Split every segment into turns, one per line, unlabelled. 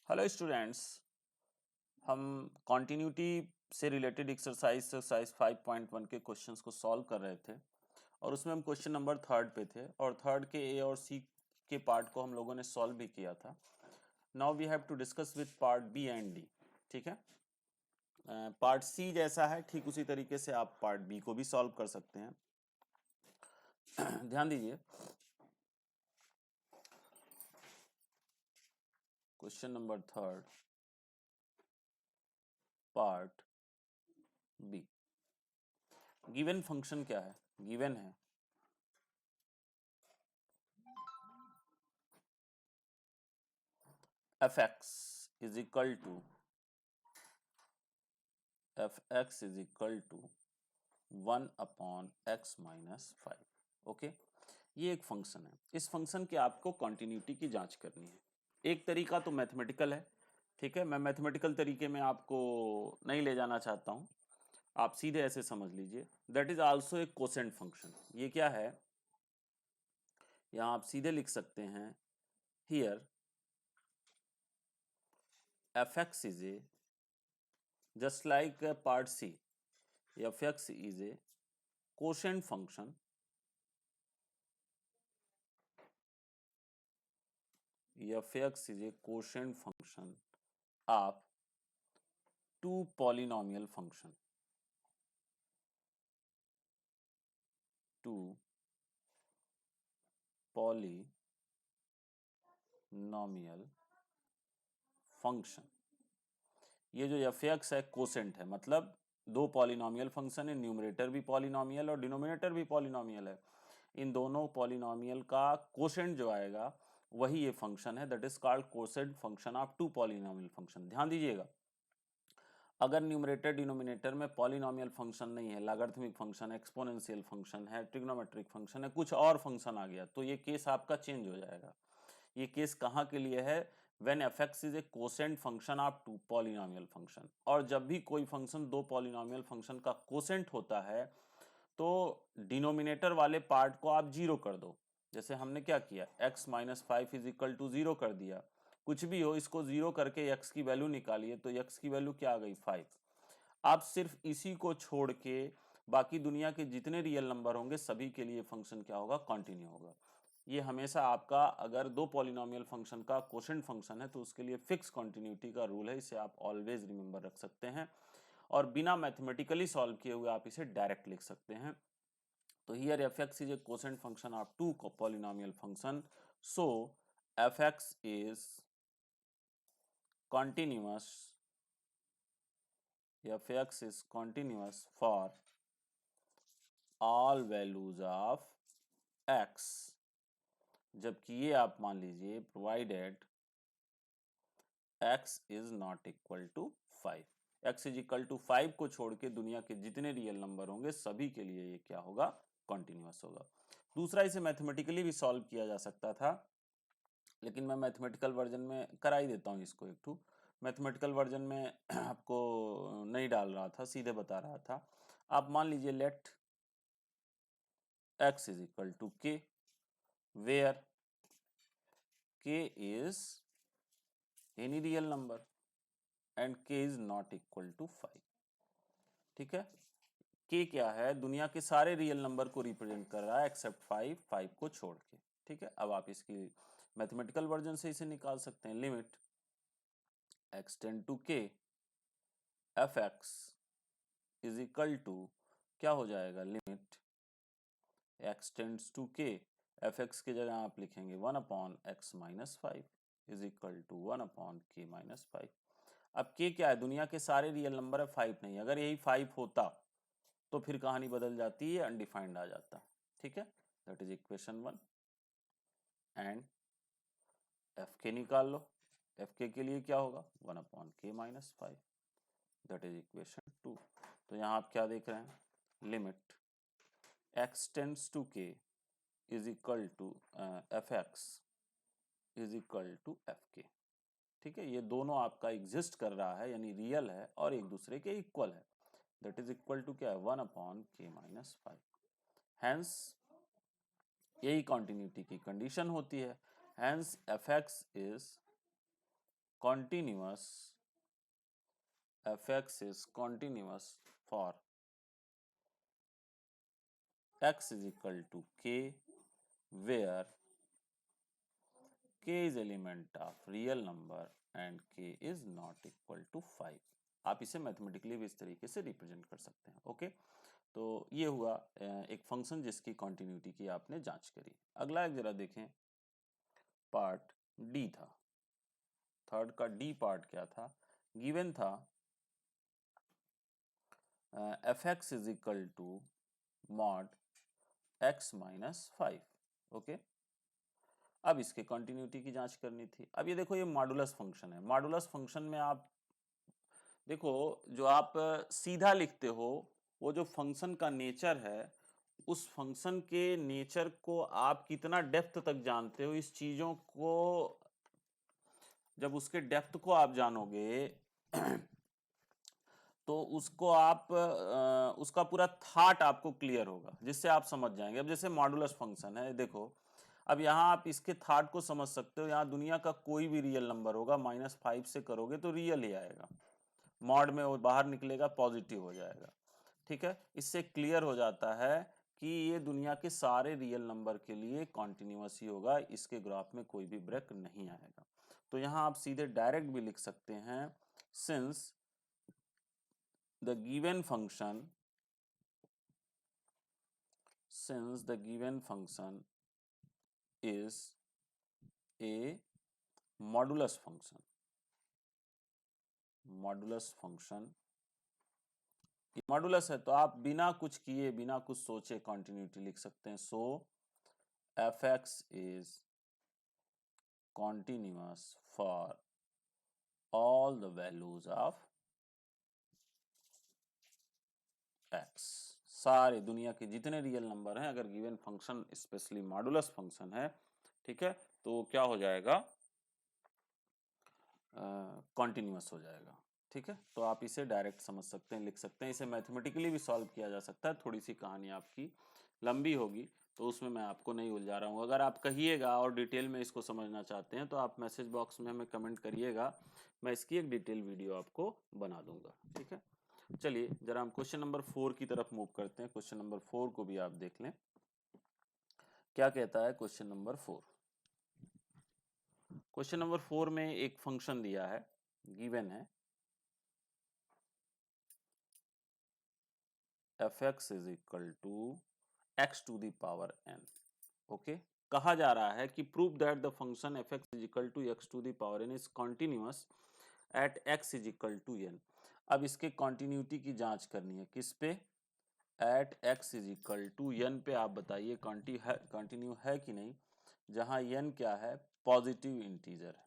Hello students, हम continuity से related exercise 5.1 के क्वेश्चंस को सॉल्व कर रहे थे और उसमें हम क्वेश्चन नंबर थर्ड पे थे और थर्ड के ए और सी के पार्ट को हम लोगों ने सॉल्व भी किया था। Now we have to discuss with part B and D. ठीक है, पार्ट सी जैसा है ठीक उसी तरीके से आप पार्ट बी को भी सॉल्व कर सकते हैं। ध्यान दीजिए, question number third part B. Given function क्या है? गिवन है fx is equal to fx is equal to 1 upon x minus 5। Okay, ये एक फंक्शन है। इस फंक्शन के आपको कॉन्टिन्यूटी की जांच करनी है। एक तरीका तो मैथमेटिकल है, ठीक है। मैं मैथमेटिकल तरीके में आपको नहीं ले जाना चाहता हूं, आप सीधे ऐसे समझ लीजिए। That is also a quotient function. ये क्या है, यहां आप सीधे लिख सकते हैं, here fx is a just like part C, fx is a quotient function fx is a quotient function of two polynomial function, two polynomial function। ये जो fx है कोसेंट है, मतलब दो पॉलिनोमियल फंक्शन है, न्यूमरेटर भी पॉलिनोमियल और denominator भी पॉलिनोमियल है। इन दोनों पॉलिनोमियल का कोसेंट जो आएगा वही ये फंक्शन है, that is called quotient function of two polynomial function. ध्यान दीजिएगा, अगर न्यूमरेटर डिनोमिनेटर में पॉलिनोमियल फंक्शन नहीं है, लॉगरिथमिक फंक्शन, एक्सपोनेंशियल फंक्शन है, ट्रिग्नोमेट्रिक फंक्शन है, कुछ और फंक्शन आ गया, तो ये केस आपका चेंज हो जाएगा। ये केस कहाँ के लिए है? When fx is a quotient function of two polynomial function. और जब भी कोई फंक्शन दो पॉलिनोमियल फंक्शन का कोसेंट होता है तो डिनोमिनेटर वाले पार्ट को आप जीरो कर दो। जैसे हमने क्या किया, x minus 5 is equal to zero कर दिया। कुछ भी हो, इसको जीरो करके x की वैल्यू निकालिए, तो x की वैल्यू क्या आ गई? 5। आप सिर्फ इसी को छोड़ के बाकी दुनिया के जितने रियल नंबर होंगे सभी के लिए फंक्शन क्या होगा? कंटिन्यू होगा। ये हमेशा आपका, अगर दो पॉलिनोमियल फंक्शन का कोशेंट फंक्शन है तो उसके लिए फिक्स कंटिन्यूटी का रूल है, इसे आप ऑलवेज रिमेंबर रख सकते हैं और बिना मैथमेटिकली सॉल्व किए हुए आप इसे डायरेक्ट लिख सकते हैं। तो here fx is a quotient function of two polynomial function, so fx is continuous, fx is continuous for all values of x, जबकि ये आप मान लीजिए provided x is not equal to 5। x is equal to 5 को छोड़ के दुनिया के जितने रियल नंबर होंगे सभी के लिए ये क्या होगा? कॉन्टिन्यूअस होगा। दूसरा, इसे मैथमेटिकली भी सॉल्व किया जा सकता था, लेकिन मैं मैथमेटिकल वर्जन में करा ही देता हूँ इसको। एक टू मैथमेटिकल वर्जन में आपको नहीं डाल रहा था, सीधे बता रहा था। आप मान लीजिए let x is equal to k, where k is any real number and k is not equal to 5। ठीक है, k क्या है? दुनिया के सारे रियल नंबर को रिप्रेजेंट कर रहा है एक्सेप्ट 5 को छोड़ के। ठीक है, अब आप इसकी मैथमेटिकल वर्जन से इसे निकाल सकते हैं। Limit x tend to k fx is equal to क्या हो जाएगा? Limit x tends to k, fx की जगह आप लिखेंगे 1 upon x minus 5 is equal to 1 upon k minus 5। अब k क्या है? दुनिया के सारे रियल नंबर है, 5 नहीं। अगर यही 5 होता तो फिर कहानी बदल जाती है, अनडिफाइंड आ जाता। ठीक है, that is equation 1। And F K निकाल लो, एफ के लिए क्या होगा? 1 upon k minus 5, that is equation 2। तो यहाँ आप क्या देख रहे हैं? Limit x tends to k is equal to F X is equal to F K. ठीक है, ये दोनों आपका एग्जिस्ट कर रहा है, यानी रियल है और एक दूसरे के इक्वल है। दैट इज इक्वल टू क्या है? 1 अपॉन k माइनस 5। हैंस यही कॉन्टिन्यूटी की कंडीशन होती है। Hence fx is continuous, fx is continuous for x is equal to k, where k is element of real number and k is not equal to 5। आप इसे mathematically भी इस तरीके से रिप्रेजेंट कर सकते हैं। ओके, तो ये हुआ एक फंक्शन जिसकी कॉन्टिन्यूटी की आपने जांच करी। अगला एक जरा देखें, पार्ट डी था, थर्ड का डी पार्ट क्या था, गिवन था fx is equal to mod x minus 5। Okay, अब इसके कॉन्टिन्यूटी की जांच करनी थी। अब ये देखो, ये मॉडुलस फंक्शन है। मॉडुलस फंक्शन में आप देखो, जो आप सीधा लिखते हो, वो जो फंक्शन का नेचर है, उस फंक्शन के नेचर को आप कितना डेप्थ तक जानते हो, इस चीजों को जब उसके डेप्थ को आप जानोगे तो उसको आप उसका पूरा थाट आपको क्लियर होगा, जिससे आप समझ जाएंगे। अब जैसे मॉडुलस फंक्शन है, देखो अब यहाँ आप इसके थाट को समझ सकते हो। यहाँ दुनिया का कोई भी रियल नंबर होगा, -5 से करोगे तो रियल ही आएगा, मॉड में वो बाहर निकलेगा, पॉजिटिव हो जाएगा। ठीक है, इससे क्लियर हो जाता है कि ये दुनिया के सारे रियल नंबर के लिए कॉन्टिन्यूअस ही होगा, इसके ग्राफ में कोई भी ब्रेक नहीं आएगा। तो यहाँ आप सीधे डायरेक्ट भी लिख सकते हैं, since the given function is a modulus function, modulus है तो आप बिना कुछ किए, बिना कुछ सोचे कॉन्टिन्यूटी लिख सकते हैं। सो fx is continuous for all the values of x। सारे दुनिया के जितने रियल नंबर हैं, अगर given function specially modulus function है, ठीक है, तो क्या हो जाएगा, कॉन्टिन्यूअस हो जाएगा। ठीक है, तो आप इसे डायरेक्ट समझ सकते हैं, लिख सकते हैं। इसे मैथमेटिकली भी सॉल्व किया जा सकता है। थोड़ी सी कहानी आपकी लंबी होगी, तो उसमें मैं आपको नहीं उलझा रहा हूँ। अगर आप कहिएगा और डिटेल में इसको समझना चाहते हैं तो आप मैसेज बॉक्स में हमें कमेंट करिएगा, मैं इसकी एक डिटेल वीडियो आपको बना दूंगा। ठीक है, चलिए जरा हम क्वेश्चन नंबर 4 की तरफ मूव करते हैं। क्वेश्चन नंबर 4 को भी आप देख लें, क्या कहता है क्वेश्चन नंबर 4। क्वेश्चन नंबर 4 में एक फंक्शन दिया है, गिवन है fx is equal to x to the power n। Okay, कहा जा रहा है कि prove that the function fx is equal to x to the power n is continuous at x is equal to n। अब इसके continuity की जांच करनी है, किस पे, at x is equal to n पे। आप बताइए कॉन्टिन्यू है कि नहीं, जहां n क्या है, पॉजिटिव इंटीजर है।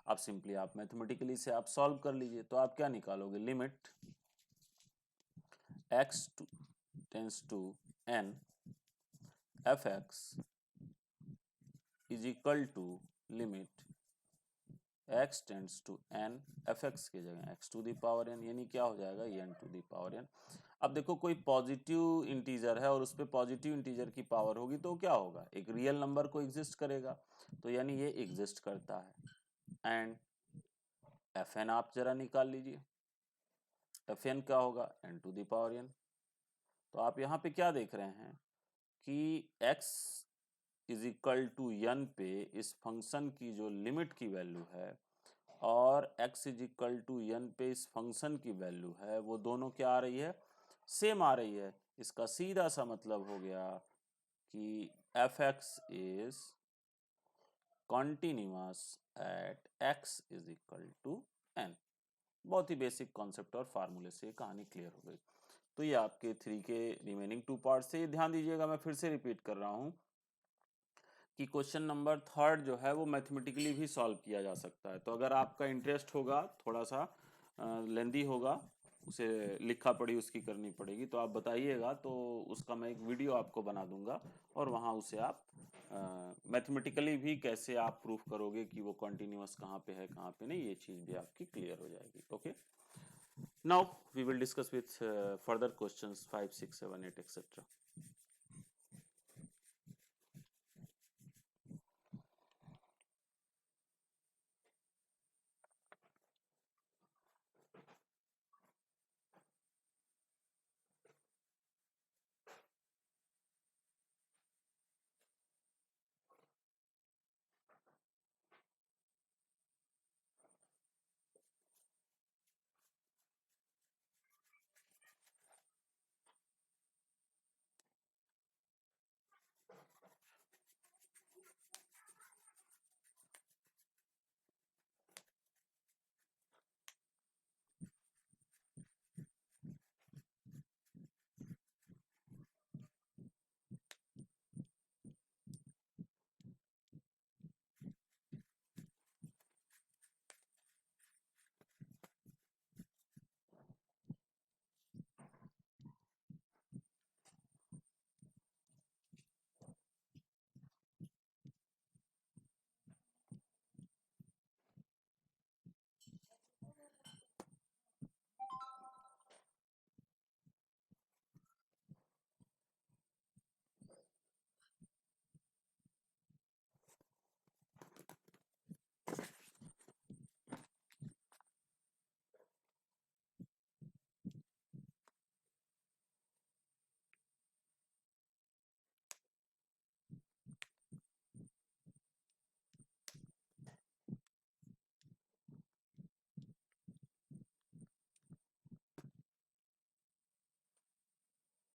अब सिंपली आप मैथमेटिकली से आप सॉल्व कर लीजिए, तो आप क्या निकालोगे, limit x tends to n fx is equal to limit x tends to n fx की जगह x to the power n, यानी क्या हो जाएगा, n to the power n। अब देखो, कोई पॉजिटिव इंटीजर है और उस पे पॉजिटिव इंटीजर की पावर होगी तो क्या होगा, एक रियल नंबर को एग्जिस्ट करेगा, तो यानी ये एग्जिस्ट करता है। एंड fn आप जरा निकाल लीजिए, fn क्या होगा, n to the power n। तो आप यहाँ पे क्या देख रहे हैं कि x is equal to n पे इस फंक्शन की जो लिमिट की वैल्यू है और x is equal to n पे इस फंक्शन की वैल्यू है, वो दोनों क्या आ रही है, सेम आ रही है। इसका सीधा सा मतलब हो गया कि fx is continuous at x is equal to n। बहुत ही बेसिक कॉन्सेप्ट और फार्मूले से कहानी क्लियर हो गई। तो ये आपके 3 के रिमेनिंग 2 पार्ट से। ध्यान दीजिएगा, मैं फिर से रिपीट कर रहा हूं कि क्वेश्चन नंबर 3 जो है वो मैथमेटिकली भी सॉल्व किया जा सकता है। तो अगर आपका इंटरेस्ट होगा, थोड़ा सा लेंदी होगा, उसे लिखा पढ़ी उसकी करनी पड़ेगी, तो आप बताइएगा, तो उसका मैं एक वीडियो आपको बना दूंगा और वहाँ उसे आप मैथमेटिकली भी कैसे आप प्रूफ करोगे कि वो कॉन्टिन्यूअस कहाँ पे है, कहाँ पे नहीं, ये चीज़ भी आपकी क्लियर हो जाएगी। Okay, now we will discuss with further questions 5, 6, 7, 8 etc.